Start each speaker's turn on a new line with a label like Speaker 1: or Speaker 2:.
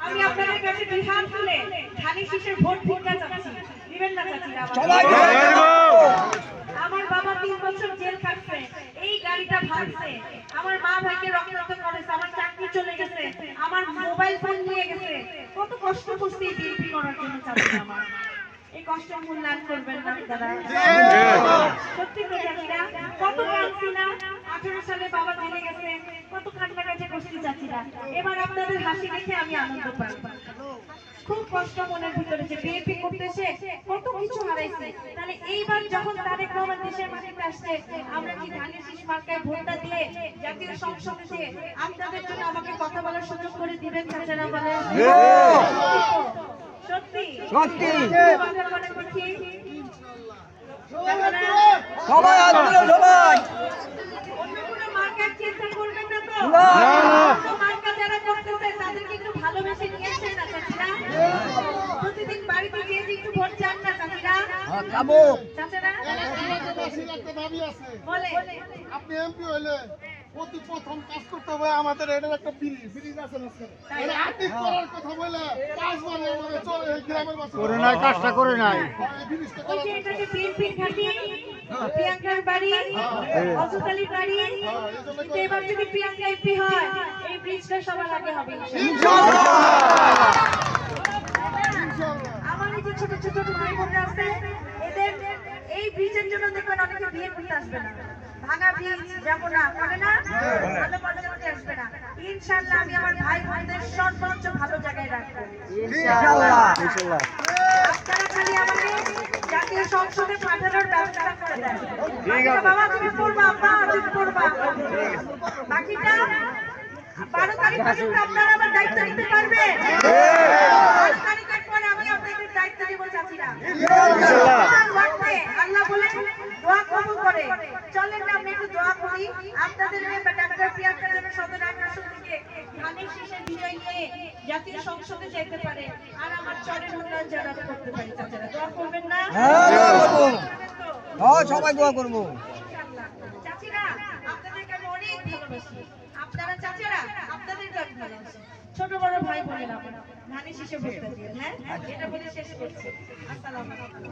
Speaker 1: আমি আপনাদের কাছে দুই হাত তুলে ধানের শীষের ভোট ভিক্ষা চাচ্ছি, দিবেন না চাচিরা? আমার বাবা 3 বছর জেল খাটছে, এই গাড়িটা ভাঙছে, আমার মা ভাইকে রক্তাক্ত করেছে, আমার চাকরি চলে গেছে, আমার মোবাইল ফোন নিয়ে গেছে, কত কষ্ট করছি এই বিএনপি করার জন্য চাচিরা। আমার এই কষ্টের মূল্যায়ন করবেন না দাদা? সত্যি তো চাচিরা, কত কাঁদছি না? 18 সালে বাবা জেলে গেছে, কত কান্নাকাটি করছি চাচিরা। এবার আপনাদের হাসি দেখে আমি আনন্দ পাই। খুব কষ্ট মনের ভিতরে যে বিএনপি করতেছে, কত কিছু হারাইছে। তাহলে এইবার যখন তারেক রহমান দেশের মাটিতে আসছে, আমরা কি ধানের শীষ মার্কায় ভোটটা দিয়ে জাতীয় সংসদে আপনাদের জন্য আমাকে কথা বলার সুযোগ করে দিবেন চাচারা? বলে সত্যি সত্যি
Speaker 2: সবাই আসলে সবাই
Speaker 1: অন্য কোনো মার্কার চিন্তা করবেন না তো? মার্কা যারা করতেছে তাদেরকে একটু ভালোবেসে নিয়ে আসেন না চাচিরা? প্রতিদিন বাড়িতে গিয়ে একটু ভোট চান না চাচিরা?
Speaker 2: যাবো
Speaker 1: চাচারা বলে
Speaker 3: আপনি এমপি হইলে প্রতি প্রথম কাজ করতে হবে আমাদের এটার একটা ব্রিজ আছে না স্যার, আপনি করার কথা বলে 5 বার আমাদের চলে গ্রামের বাসা
Speaker 2: করে নাই, কাজটা করে নাই।
Speaker 1: ওই যে এটা যে বিএনপির ঘাঁটি, প্রিয়াঙ্কার বাড়ি, অজুতালির বাড়ি, কিন্তু এবার যদি প্রিয়াঙ্কা এমপি হয়, এই ব্রিজটা সবার আগে হবে ইনশাআল্লাহ। আমার এই যে ছোট ছোট ভাই বোনরা আছে, এদের এই ব্রিজের জন্য দেখবেন অনেকে বিয়ে করতে আসবে না, ভাঙা ব্রিজ যাবো না বলে না, ভালো পর্যায়ে আসবে না। ইনশাআল্লাহ আমি আমার ভাই বোনদের সর্বোচ্চ ভালো জায়গায় রাখবো
Speaker 2: ইনশাআল্লাহ ইনশাআল্লাহ।
Speaker 1: আপনারা খালি আমাকে জাতীয় সংসদে পাঠানোর ব্যবস্থা করে দেন। বাকিটা বাবা তুমি পড়বা, আব্বা তুমি পড়বা, বাকিটা 12 তারিখ পর্যন্ত আপনারা আমার দায়িত্ব নিতে পারবেন। 12 তারিখের পরে আমি আপনাদের দায়িত্ব দেব চাচিরা ইনশাআল্লাহ। আল্লাহ বলে দোয়া কবুল করে। চলেন না আমরা একটু দোয়া করি আপনাদের মেয়ে ডাক্তার প্রিয়াঙ্কা যেন সদর আসন থেকে ধানের শীষের বিজয় নিয়ে জাতীয় সংসদে যেতে পারে, আর আমার চরের উন্নয়ন যারা করতে পারে। চাচারা দোয়া করবেন না?
Speaker 2: হ্যাঁ সবাই দোয়া করবো
Speaker 1: ইনশাআল্লাহ। চাচিরা আপনাদেরকে আমি অনেক ভালোবাসি, আপনারা চাচারা আপনাদেরকে আমি ভালোবাসি। ছোট বড় ভাই বোনেরা আপনারা ধানের শীষে ভোটটা দিন। হ্যাঁ, এটা বলে শেষ করছি। আসসালামু আলাইকুম।